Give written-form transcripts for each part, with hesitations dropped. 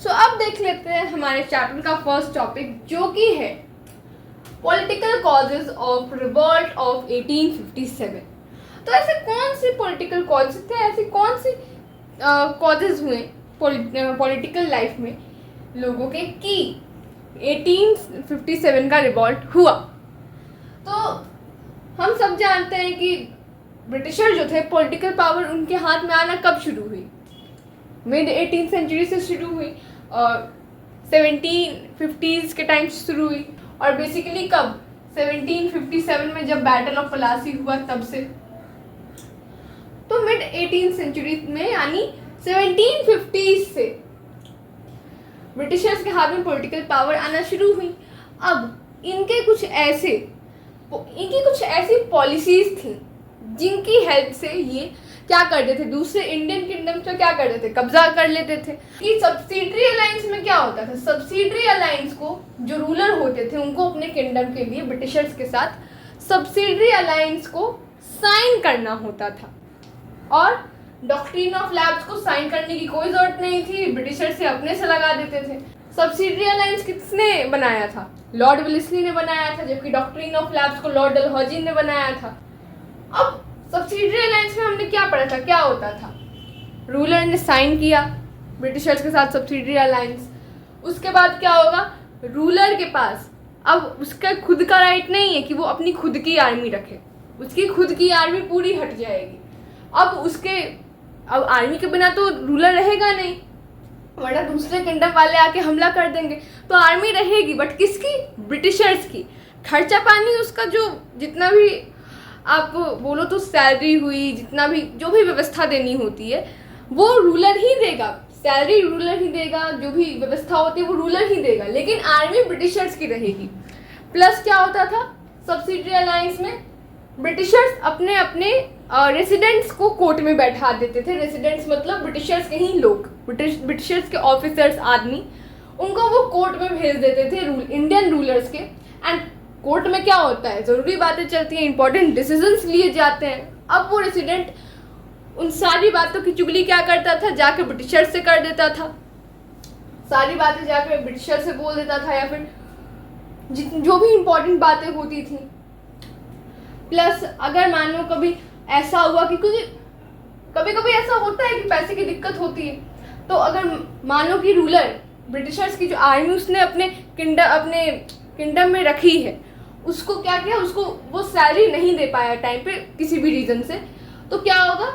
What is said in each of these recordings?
अब देख लेते हैं हमारे चैप्टर का फर्स्ट टॉपिक, जो कि है political causes of revolt of 1857। तो ऐसे कौन से पॉलिटिकल कॉजेज थे, ऐसी कौन सी कॉजेज हुए पॉलिटिकल लाइफ में लोगों के कि 1857 का रिवॉल्ट हुआ। तो हम सब जानते हैं कि ब्रिटिशर जो थे, पॉलिटिकल पावर उनके हाथ में आना कब शुरू हुई? मिड 18th सेंचुरी से शुरू हुई और 1750s के टाइम से शुरू हुई, और बेसिकली कब? 1757 में जब बैटल ऑफ प्लासी हुआ तब से। तो मिड 18th सेंचुरी में यानी 1750s से ब्रिटिशर्स के हाथ में पॉलिटिकल पावर आना शुरू हुई। अब इनकी कुछ ऐसी पॉलिसीज थी जिनकी हेल्प से ये क्या करते थे, दूसरे इंडियन किंगडम से क्या करते थे, कब्जा कर लेते थे। कि सब्सिडरी अलायंस में क्या होता था? सब्सिडरी अलायंस को जो रूलर होते थे उनको अपने किंगडम के लिए ब्रिटिशर्स के साथ सब्सिडरी अलायंस को साइन करना होता था, और डॉक्ट्रिन ऑफ लैब्स को साइन करने की कोई जरूरत नहीं थी, ब्रिटिशर्स से अपने से लगा देते थे। सब्सिडरी अलायंस किसने बनाया था? लॉर्ड वेलेस्ली ने बनाया था, जबकि डॉक्ट्रिन ऑफ लैब्स को लॉर्ड डलहौजी ने बनाया था। अब सब्सिडरी अलायंस में हमने क्या पढ़ा था, क्या होता था? रूलर ने साइन किया ब्रिटिशर्स के साथ सब्सिडरी अलायंस, उसके बाद क्या होगा? रूलर के पास अब उसका खुद का राइट नहीं है कि वो अपनी खुद की आर्मी रखे, उसकी खुद की आर्मी पूरी हट जाएगी। अब आर्मी के बिना तो रूलर रहेगा नहीं, वरना दूसरे किंगडम वाले आके हमला कर देंगे। तो आर्मी रहेगी, बट किसकी? ब्रिटिशर्स की। खर्चा पानी उसका जितना भी आप बोलो तो सैलरी हुई, जितना भी जो भी व्यवस्था देनी होती है वो रूलर ही देगा, सैलरी रूलर ही देगा, जो भी व्यवस्था होती है वो रूलर ही देगा, लेकिन आर्मी ब्रिटिशर्स की रहेगी। प्लस क्या होता था सब्सिडरी अलायंस में? ब्रिटिशर्स अपने अपने रेसिडेंट्स को कोर्ट में बैठा देते थे। रेसिडेंट्स मतलब ब्रिटिशर्स के ही लोग, ब्रिटिशर्स के ऑफिसर्स, आदमी, उनको वो कोर्ट में भेज देते थे इंडियन रूलर्स के। एंड कोर्ट में क्या होता है? ज़रूरी बातें चलती हैं, इंपॉर्टेंट डिसीजंस लिए जाते हैं। अब वो रेसिडेंट उन सारी बातों की चुगली क्या करता था? जाके ब्रिटिशर से कर देता था, सारी बातें जाकर ब्रिटिशर से बोल देता था, या फिर जो भी इंपॉर्टेंट बातें होती थी। प्लस अगर मान लो कभी ऐसा हुआ कि कभी कभी ऐसा होता है कि पैसे की दिक्कत होती है, तो अगर मान लो कि रूलर ब्रिटिशर्स की जो आर्मी उसने अपने किंगडम में रखी है, उसको क्या किया, उसको वो सैलरी नहीं दे पाया टाइम पे किसी भी रीज़न से, तो क्या होगा?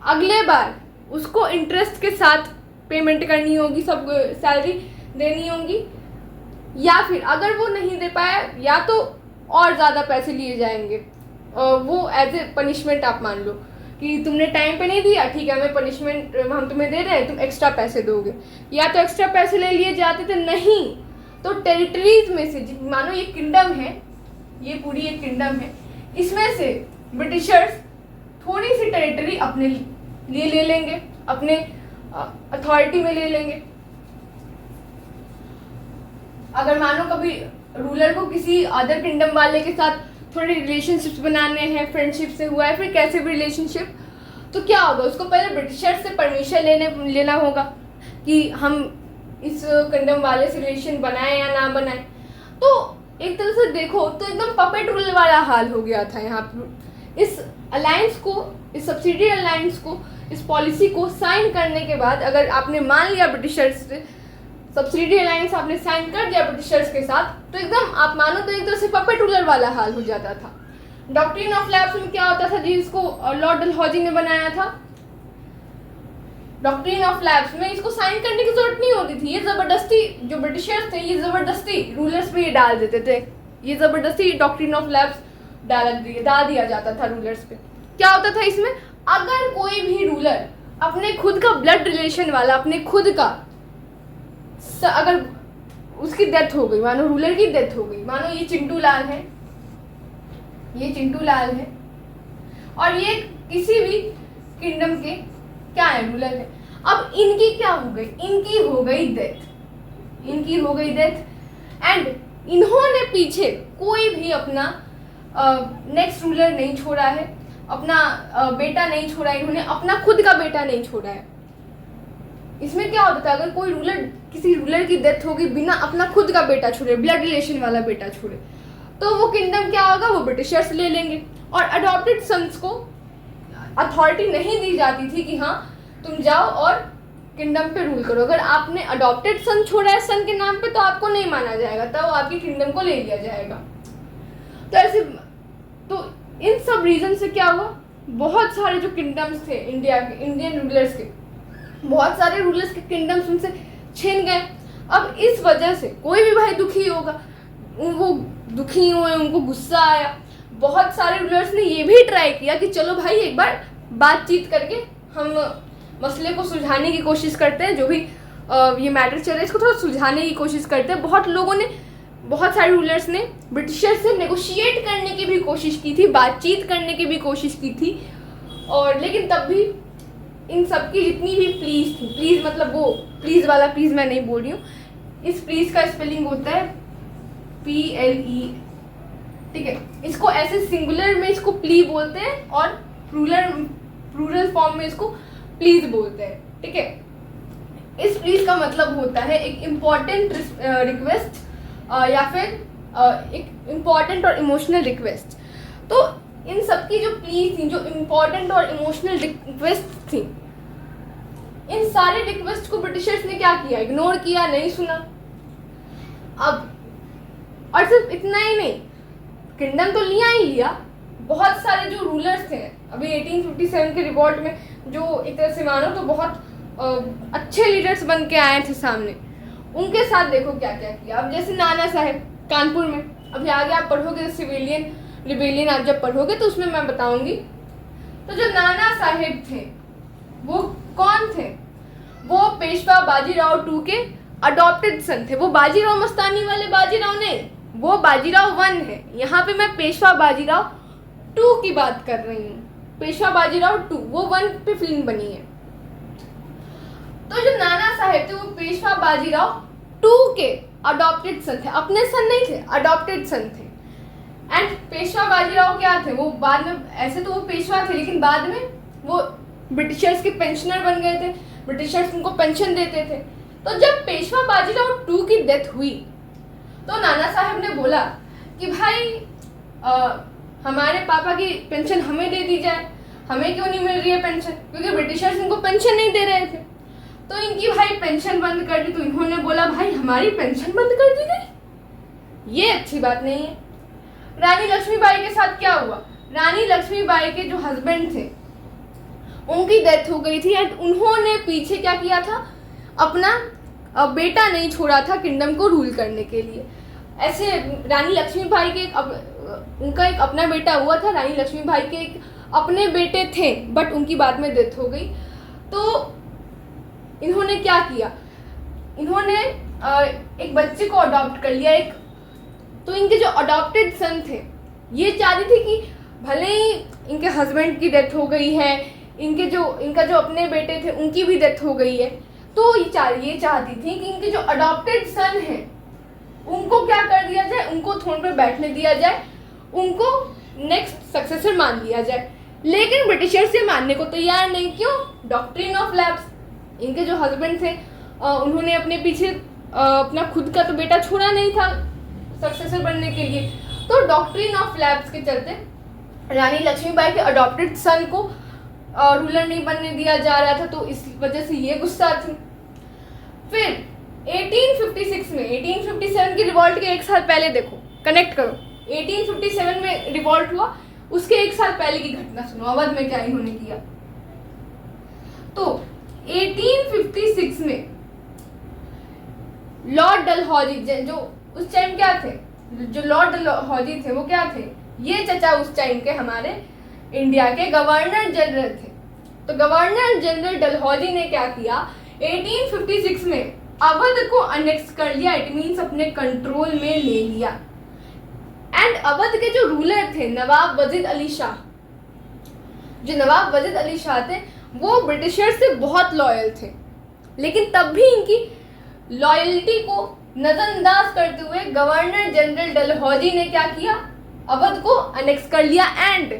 अगले बार उसको इंटरेस्ट के साथ पेमेंट करनी होगी, सब सैलरी देनी होगी, या फिर अगर वो नहीं दे पाया या तो और ज़्यादा पैसे लिए जाएंगे। वो एज ए पनिशमेंट आप मान लो कि तुमने टाइम पे नहीं दिया, ठीक है, हमें पनिशमेंट हम तुम्हें दे रहे हैं, तुम एक्स्ट्रा पैसे दोगे। या तो एक्स्ट्रा पैसे ले लिए जाते थे, नहीं तो टेरिटरीज में से, मानो ये किंगडम है, ये पूरी एक किंगडम है, इसमें से ब्रिटिशर्स थोड़ी सी टेरिटरी अपने लिए ले लेंगे, अपने अथॉरिटी में ले लेंगे। अगर मानो कभी रूलर को किसी अदर किंगडम वाले के साथ थोड़े रिलेशनशिप्स बनाने हैं, फ्रेंडशिप से हुआ है, फिर कैसे भी रिलेशनशिप, तो क्या होगा? उसको पहले ब्रिटिशर्स से परमिशन लेना होगा कि हम इस किंगडम वाले से रिलेशन बनाए या ना बनाए। तो एक तरह से देखो तो एकदम पपेट रूल वाला हाल हो गया था यहाँ पर। इस अलायंस को, इस सब्सिडरी अलायंस को, इस पॉलिसी को साइन करने के बाद अगर आपने मान लिया ब्रिटिशर्स से, सब्सिडरी अलायंस आपने साइन कर दिया ब्रिटिशर्स के साथ, तो एकदम आप मानो तो एक तरह से पपेट रूलर वाला हाल हो जाता था। डॉक्ट्रिन ऑफ लैब्स में क्या होता था, जिसको लॉर्ड डलहौजी ने बनाया था, डॉक्ट्रिन ऑफ लैब्स में इसको साइन करने की जरूरत नहीं होती थी। ये जबरदस्ती, जो ब्रिटिशर्स थे ये जबरदस्ती रूलर्स पे ये डाल देते थे, ये जबरदस्ती डॉक्ट्रिन ऑफ लैब्स डाल दिया जाता था रूलर्स पे। क्या होता था इसमें? अगर कोई भी रूलर अपने खुद का ब्लड रिलेशन वाला, अपने खुद का, अगर उसकी डेथ हो गई, मानो रूलर की डेथ हो गई, मानो ये चिंटू लाल है, ये चिंटू लाल है और ये किसी भी किंगडम के क्या है, रूलर है। अब इनकी क्या हो गई? इनकी हो गई डेथ, इनकी हो गई डेथ एंड इन्होंने पीछे कोई भी अपना नेक्स्ट रूलर नहीं छोड़ा है, अपना बेटा नहीं छोड़ा है, इन्होंने अपना खुद का बेटा नहीं छोड़ा है। इसमें क्या होता था, अगर कोई रूलर, किसी रूलर की डेथ होगी बिना अपना खुद का बेटा छोड़े, ब्लड रिलेशन वाला बेटा छोड़े, तो वो किंगडम क्या होगा, वो ब्रिटिशर्स ले लेंगे। और अडॉप्टेड सन्स को अथॉरिटी नहीं दी जाती थी कि हाँ तुम जाओ और किंगडम पे रूल करो। अगर आपने अडॉप्टेड सन छोड़ा है सन के नाम पे तो आपको नहीं माना जाएगा, तब आपकी किंगडम को ले लिया जाएगा। तो ऐसे, तो इन सब रीजन से क्या हुआ, बहुत सारे जो किंगडम्स थे इंडिया के, इंडियन रूलर्स के, बहुत सारे रूलर्स के किंगडम्स उनसे छिन गए। अब इस वजह से कोई भी भाई दुखी होगा, वो दुखी हुए, उनको गुस्सा आया। बहुत सारे रूलर्स ने ये भी ट्राई किया कि चलो भाई एक बार बातचीत करके हम मसले को सुलझाने की कोशिश करते हैं, जो भी ये मैटर चल रहा है इसको थोड़ा सुलझाने की कोशिश करते हैं। बहुत लोगों ने, बहुत सारे रूलर्स ने ब्रिटिशर्स से नेगोशिएट करने की भी कोशिश की थी, बातचीत करने की भी कोशिश की थी, और लेकिन तब भी इन सब की जितनी भी प्लीज थी, प्लीज मतलब वो प्लीज वाला प्लीज मैं नहीं बोल रही हूँ, इस प्लीज का स्पेलिंग होता है PLE, ठीक है। इसको ऐसे सिंगुलर में इसको प्ली बोलते हैं और प्लूरल फॉर्म में इसको प्लीज बोलते हैं, ठीक है। इस प्लीज का मतलब होता है एक इम्पॉर्टेंट रिक्वेस्ट या फिर एक इम्पॉर्टेंट और इमोशनल रिक्वेस्ट। तो इन सब की जो प्लीज थी, जो इम्पॉर्टेंट और इमोशनल रिक्वेस्ट थी, इन सारे रिक्वेस्ट को ब्रिटिशर्स ने क्या किया, इग्नोर किया, नहीं सुना। अब और सिर्फ इतना ही नहीं, किंगडम तो लिया ही लिया, बहुत सारे जो रूलर्स थे अभी 1857 के रिवॉल्ट में, जो एक तरह से मानो तो बहुत अच्छे लीडर्स बन के आए थे सामने, उनके साथ देखो क्या क्या किया। अब जैसे नाना साहेब कानपुर में, अभी आगे आप पढ़ोगे सिविलियन रिबेलियन, आप जब पढ़ोगे तो उसमें मैं बताऊंगी। तो जो नाना साहेब थे वो कौन थे, वो पेशवा बाजीराव टू के अडॉप्टेड सन थे। वो बाजीराव मस्तानी वाले बाजीराव नहीं, वो बाजीराव 1 है। यहाँ पे मैं पेशवा बाजीराव 2 की बात कर रही हूँ, पेशवा बाजीराव 2, वो 1 पे फिल्म बनी है। तो जो नाना साहेब थे वो पेशवा बाजीराव 2 के अडॉप्टेड सन थे, अपने सन नहीं थे, अडॉप्टेड सन थे। एंड पेशवा बाजीराव क्या थे, वो बाद में, ऐसे तो वो पेशवा थे लेकिन बाद में वो ब्रिटिशर्स के पेंशनर बन गए थे, ब्रिटिशर्स उनको पेंशन देते थे। तो जब पेशवा बाजीराव 2 की डेथ हुई तो नाना साहब ने बोला कि भाई हमारे पापा की पेंशन हमें दे दी जाए, हमें क्यों नहीं मिल रही है पेंशन, क्योंकि ब्रिटिशर्स इनको पेंशन नहीं दे रहे थे। तो इनकी भाई पेंशन बंद कर दी, तो इन्होंने बोला भाई हमारी पेंशन बंद कर दी गई, ये अच्छी बात नहीं है। रानी लक्ष्मीबाई के साथ क्या हुआ, रानी लक्ष्मीबाई के जो हस्बैंड थे उनकी डेथ हो गई थी, एंड उन्होंने पीछे क्या किया था, अपना बेटा नहीं छोड़ा था किंगडम को रूल करने के लिए। ऐसे रानी लक्ष्मीबाई के उनका एक अपना बेटा हुआ था, रानी लक्ष्मीबाई के एक अपने बेटे थे, बट उनकी बाद में डेथ हो गई। तो इन्होंने क्या किया, इन्होंने एक बच्चे को अडॉप्ट कर लिया, एक। तो इनके जो अडॉप्टेड सन थे ये चाहते थे कि भले ही इनके हस्बैंड की डेथ हो गई है, इनका जो अपने बेटे थे उनकी भी डेथ हो गई है, तो ये चाहती थी कि इनके जो अडॉप्टेड सन हैं उनको क्या कर दिया जाए, उनको थ्रोन पर बैठने दिया जाए, उनको नेक्स्ट सक्सेसर मान लिया जाए। लेकिन ब्रिटिशर्स ये मानने को तैयार नहीं। क्यों? Doctrine of lapse. इनके जो हस्बैंड थे उन्होंने अपने पीछे अपना खुद का तो बेटा छोड़ा नहीं था सक्सेसर बनने के लिए, तो डॉक्ट्रिन ऑफ लैप्स के चलते रानी लक्ष्मीबाई के अडॉप्टेड सन को रूलर नहीं बनने दिया जा रहा था, तो इस वजह से ये गुस्सा थी। फिर 1856 में, 1857 की रिवॉल्ट के एक साल पहले देखो, कनेक्ट करो, 1857 में रिवॉल्ट हुआ, उसके एक साल पहले की घटना सुनो, अवध में क्या इन्होंने किया। तो 1856 में लॉर्ड डलहौजी, जो उस टाइम क्या थे, जो लॉर्ड डलहौजी थे वो क्या थे, ये चचा उस टाइम के हमारे इंडिया के गवर्नर जनरल थे। तो गवर्नर जनरल डलहौजी ने क्या किया, 1856 में अवध को अनेक्स कर लिया, इट मीन्स अपने कंट्रोल में ले लिया। एंड अवध के जो रूलर थे नवाब वजीद अली शाह, जो नवाब वजीद अली शाह थे वो ब्रिटिशर से बहुत लॉयल थे, लेकिन तब भी इनकी लॉयल्टी को नजरअंदाज करते हुए गवर्नर जनरल डलहौजी ने क्या किया, अवध को अनेक्स कर लिया। एंड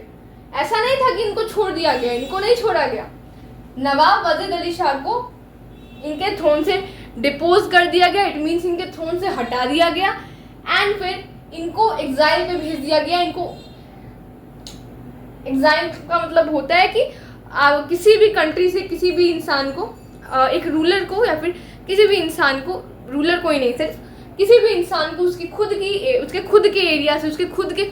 ऐसा नहीं था कि इनको छोड़ दिया गया, इनको नहीं छोड़ा गया। नवाब वजीद अली शाह को इनके थ्रोन से डिपोज कर दिया गया, इट मीन्स इनके थ्रोन से हटा दिया गया, एंड फिर इनको एग्जाइल पे भेज दिया गया। इनको एग्जाइल का मतलब होता है कि किसी भी कंट्री से किसी भी इंसान को, एक रूलर को या फिर किसी भी इंसान को, रूलर कोई नहीं, सिर्फ किसी भी इंसान को उसके खुद के एरिया से, उसके खुद के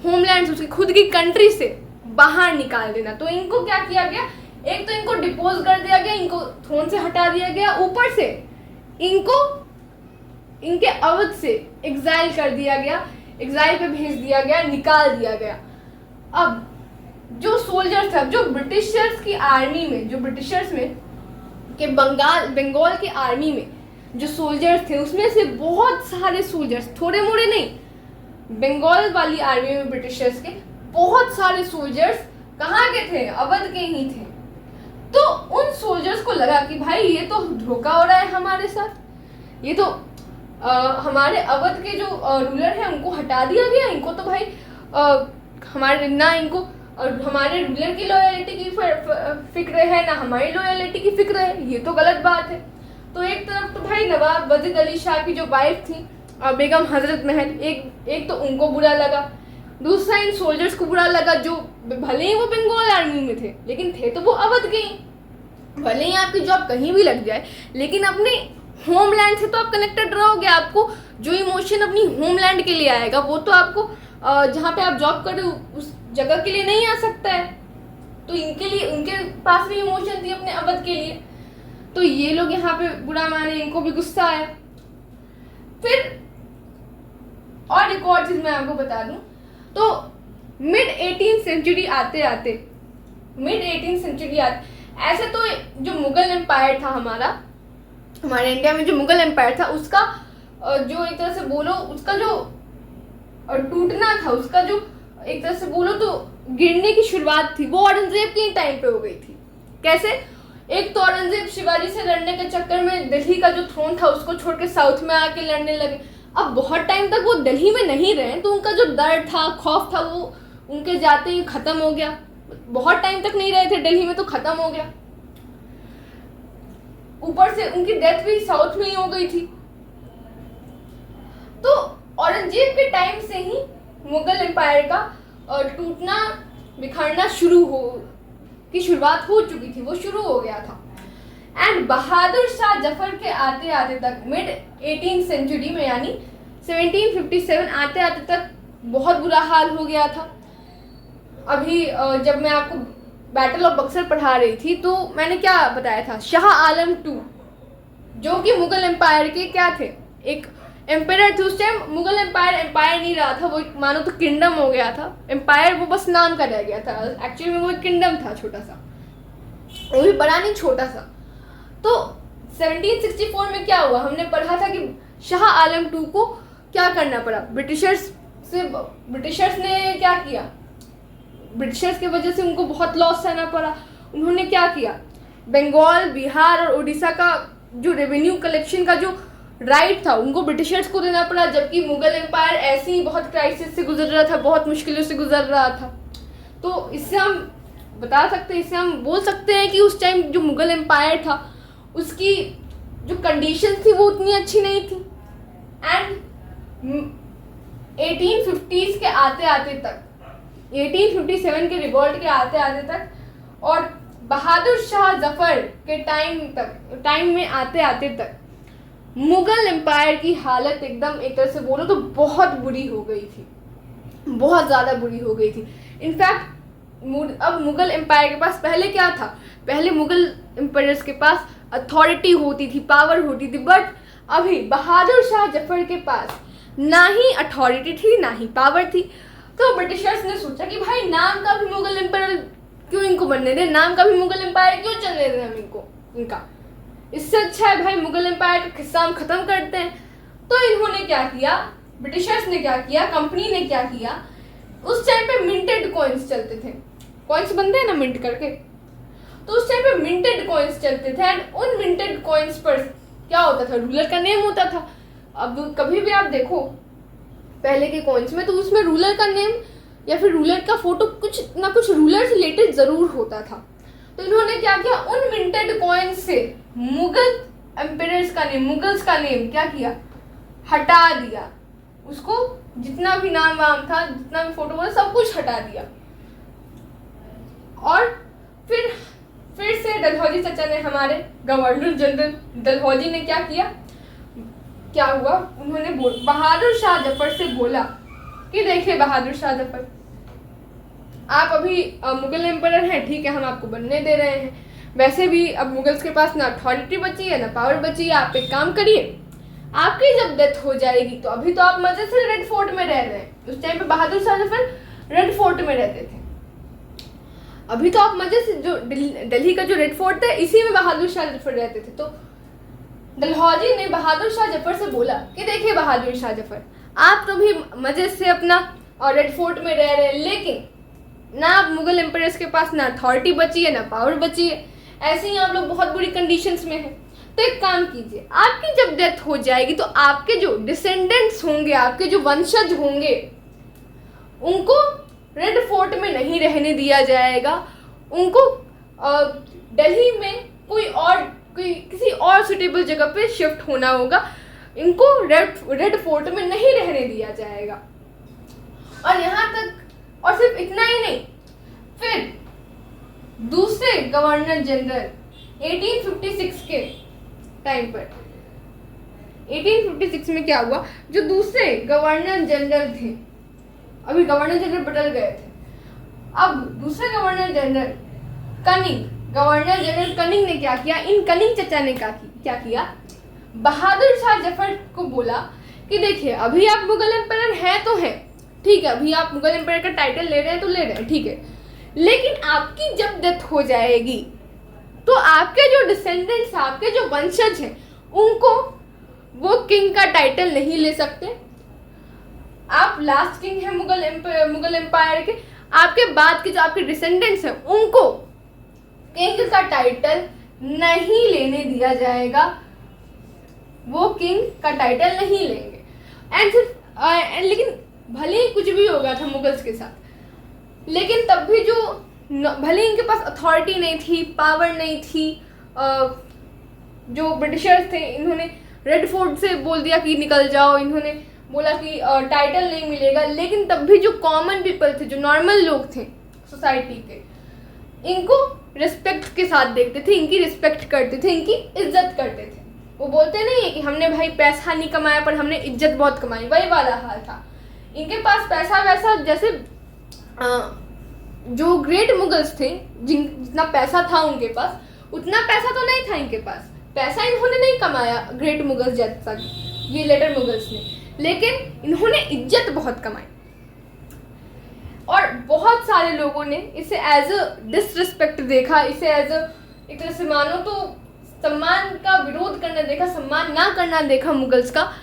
होमलैंड से, उसकी खुद की कंट्री से बाहर निकाल देना। तो इनको क्या किया गया, एक तो इनको डिपोज कर दिया गया, इनको थ्रोन से हटा दिया गया, ऊपर से इनको इनके अवध से एग्जाइल कर दिया गया, एग्जाइल पे भेज दिया गया, निकाल दिया गया। अब जो सोल्जर्स थे, जो ब्रिटिशर्स की आर्मी में, जो ब्रिटिशर्स में के बंगाल की आर्मी में जो सोल्जर्स थे, उसमें से बहुत सारे सोल्जर्स, थोड़े मोड़े नहीं, बंगाल वाली आर्मी में ब्रिटिशर्स के बहुत सारे सोल्जर्स कहाँ के थे, अवध के ही थे। तो उन सोल्जर्स को लगा कि भाई ये तो धोखा हो रहा है हमारे साथ, ये तो हमारे अवध के जो रूलर हैं उनको हटा दिया गया, इनको तो भाई हमारे ना इनको हमारे रूलर की लॉयल्टी की फिक्र है, ना हमारी लॉयल्टी की फिक्र है, ये तो गलत बात है। तो एक तरफ तो भाई नवाब वजीद अली शाह की जो वाइफ थी बेगम हजरत महल, एक तो उनको बुरा लगा, दूसरा इन सोल्जर्स को बुरा लगा, जो भले ही वो बंगाल आर्मी में थे लेकिन थे तो वो अवध के ही। भले ही आपकी जॉब कहीं भी लग जाए लेकिन अपने होमलैंड से तो आप कनेक्टेड रहोगे। आपको जो इमोशन अपनी होमलैंड के लिए आएगा वो तो आपको जहाँ पे आप जॉब कर रहे हो उस जगह के लिए नहीं आ सकता है। तो इनके लिए, उनके पास भी इमोशन थी अपने अवध के लिए, तो ये लोग यहाँ पे बुरा माने, इनको भी गुस्सा आया। फिर और एक और चीज मैं आपको बता दूं, तो मिड 18th सेंचुरी आते ऐसे तो जो मुगल एम्पायर था हमारे इंडिया में जो मुगल एम्पायर था, उसका जो एक तरह से बोलो उसका जो टूटना था, उसका जो एक तरह से बोलो तो गिरने की शुरुआत थी, वो औरंगजेब के टाइम पे हो गई थी। कैसे? एक तो औरंगजेब शिवाजी से लड़ने के चक्कर में दिल्ली का जो थ्रोन था उसको छोड़ के साउथ में आके लड़ने लगे। अब बहुत टाइम तक वो दिल्ली में नहीं रहे तो उनका जो डर था, खौफ था, वो उनके जाते ही खत्म हो गया। बहुत टाइम तक नहीं रहे थे दिल्ली में तो खत्म हो गया। ऊपर से उनकी डेथ भी साउथ में ही हो गई थी। तो औरंगजेब के टाइम से ही मुगल एम्पायर का टूटना बिखरना की शुरुआत हो चुकी थी, वो शुरू हो गया था। एंड बहादुर शाह जफर के आते आते तक मिड 18th सेंचुरी में यानी 1757 आते आते तक बहुत बुरा हाल हो गया था। अभी जब मैं आपको बैटल ऑफ बक्सर पढ़ा रही थी तो मैंने क्या बताया था, शाह आलम II जो कि मुगल एम्पायर के क्या थे, एक एम्पायर थे। उस टाइम मुगल एम्पायर नहीं रहा था, वो मानो तो किंगडम हो गया था। एम्पायर वो बस नाम का रह गया था, एक्चुअली में वो एक किंगडम था छोटा सा, वो भी बड़ा नहीं छोटा सा। तो 1764 में क्या हुआ, हमने पढ़ा था कि शाह आलम II को क्या करना पड़ा, ब्रिटिशर्स ने क्या किया, ब्रिटिशर्स की वजह से उनको बहुत लॉस सहना पड़ा। उन्होंने क्या किया, बंगाल, बिहार और उड़ीसा का जो रेवेन्यू कलेक्शन का जो राइट था उनको ब्रिटिशर्स को देना पड़ा, जबकि मुगल एम्पायर ऐसे ही बहुत क्राइसिस से गुजर रहा था, बहुत मुश्किलों से गुजर रहा था। तो इससे हम बता सकते हैं, इससे हम बोल सकते हैं कि उस टाइम जो मुगल एम्पायर था उसकी जो कंडीशन थी वो उतनी अच्छी नहीं थी। एंड 1850s के आते आते तक, 1857 के रिवॉल्ट के आते आते तक और बहादुर शाह जफर के टाइम में आते आते तक मुगल एम्पायर की हालत एकदम एक तरह से बोलो तो बहुत बुरी हो गई थी, बहुत ज़्यादा बुरी हो गई थी। इनफैक्ट अब मुगल एम्पायर के पास पहले क्या था, पहले मुगल एम्पायर्स के पास अथॉरिटी होती थी, पावर होती थी, बट अभी बहादुर शाह जफर के पास ना ही अथॉरिटी थी ना ही पावर थी। तो ब्रिटिशर्स ने सोचा कि भाई नाम का भी मुगल एम्पायर क्यों इनको बनने दे, नाम का भी मुगल एम्पायर क्यों चलने दें हम इनका, इससे अच्छा है भाई मुगल एम्पायर का किस्सा हम खत्म करते हैं। तो इन्होंने क्या किया, ब्रिटिशर्स ने क्या किया, कंपनी ने क्या किया, उस टाइम पे मिंटेड कॉइन्स चलते थे, कॉइन्स बनते हैं ना मिंट करके, तो उस टाइम पे मिंटेड कॉइन्स चलते थे। एंड उन मिंटेड कॉइन्स पर क्या होता था, रूलर का नेम होता था। अब कभी भी आप देखो पहले के कॉइन्स में तो उसमें रूलर का नेम या फिर रूलर का फोटो कुछ ना कुछ रूलर से रिलेटेड जरूर होता था। तो इन्होंने क्या किया, उन मिंटेड कॉइन्स से मुगल एम्पायर्स का नेम, मुगल्स का नेम क्या किया, हटा दिया। उसको जितना भी नाम वाम था, जितना भी फोटो था, सब कुछ हटा दिया। और फिर से डलहौजी चाचा ने, हमारे गवर्नर जनरल डलहौजी ने क्या किया, क्या हुआ, उन्होंने बहादुर शाह जफर से बोला कि देखिए बहादुर शाह जफर, आप अभी मुगल एम्पायर हैं, ठीक है, हम आपको बनने दे रहे हैं। वैसे भी अब मुगल्स के पास ना अथॉरिटी बची है ना पावर बची है। आप एक काम करिए, आपकी जब डेथ हो जाएगी, तो अभी तो आप मजे से रेड फोर्ट में रह रहे हैं, उस टाइम पे बहादुर शाह जफर रेड फोर्ट में रहते थे। अभी तो आप मजे से, जो दिल्ली का जो रेड फोर्ट था, इसी में बहादुर शाह जफर रहते थे। तो डलहौजी ने बहादुर शाह जफर से बोला कि देखिए बहादुर शाह जफर, आप तो भी मजे से अपना रेड फोर्ट में रह रहे हैं, लेकिन ना आप मुगल एम्पायर्स के पास ना अथॉरिटी बची है ना पावर बची है, ऐसे ही आप लोग बहुत बुरी कंडीशंस में हैं। तो एक काम कीजिए, आपकी जब डेथ हो जाएगी तो आपके जो डिसेंडेंट्स होंगे, आपके जो वंशज होंगे, उनको रेड फोर्ट में नहीं रहने दिया जाएगा। उनको दिल्ली में किसी और सुटेबल जगह पे शिफ्ट होना होगा। इनको रेड फोर्ट में नहीं रहने दिया जाएगा। और यहाँ तक, और सिर्फ इतना ही नहीं, फिर दूसरे गवर्नर जनरल 1856 के टाइम पर, 1856 में क्या हुआ, जो दूसरे गवर्नर जनरल थे, अभी गवर्नर जनरल बदल गए थे, अब दूसरे गवर्नर जनरल कनिंग ने क्या किया, इन कनिंग चचा ने क्या किया, बहादुर शाह जफर को बोला कि देखिए अभी आप मुगल एम्पायर हैं तो हैं, ठीक है, अभी आप मुगल एम्पायर का टाइटल ले रहे हैं तो ले रहे हैं, ठीक है, लेकिन आपकी जब डेथ हो जाएगी तो आपके जो डिसेंडेंट्स, आपके जो वंशज हैं, उनको वो किंग का टाइटल नहीं ले सकते। आप लास्ट किंग हैं मुगल एम्पायर के, आपके बाद के जो आपके डिसेंडेंट्स हैं, उनको किंग का टाइटल नहीं लेने दिया जाएगा। वो किंग का टाइटल नहीं लेंगे। लेकिन भले ही कुछ भी हो गया था मुगल्स के साथ, लेकिन तब भी जो भले इनके पास अथॉरिटी नहीं थी, पावर नहीं थी, जो ब्रिटिशर्स थे, इन्होंने रेड फोर्ट से बोल दिया कि निकल जाओ, इन्होंने बोला कि टाइटल नहीं मिलेगा, लेकिन तब भी जो कॉमन पीपल थे, जो नॉर्मल लोग थे सोसाइटी के, इनको रिस्पेक्ट के साथ देखते थे, इनकी रिस्पेक्ट करते थे, इनकी इज्जत करते थे। वो बोलते नहीं है कि हमने भाई पैसा नहीं कमाया पर हमने इज्जत बहुत कमाई, वही वाला हाल था। इनके पास पैसा वैसा, जैसे जो ग्रेट मुगल्स थे, जितना पैसा था उनके पास, उतना पैसा तो नहीं था इनके पास। पैसा इन्होंने नहीं कमाया ग्रेट मुगल्स जैसा, ये लेटर मुगल्स ने, लेकिन इन्होंने इज्जत बहुत कमाई। और बहुत सारे लोगों ने इसे एज अ डिसरिस्पेक्ट देखा, इसे एज अ एक तरह से मानो तो सम्मान का विरोध करना देखा, सम्मान ना करना देखा मुगल्स का।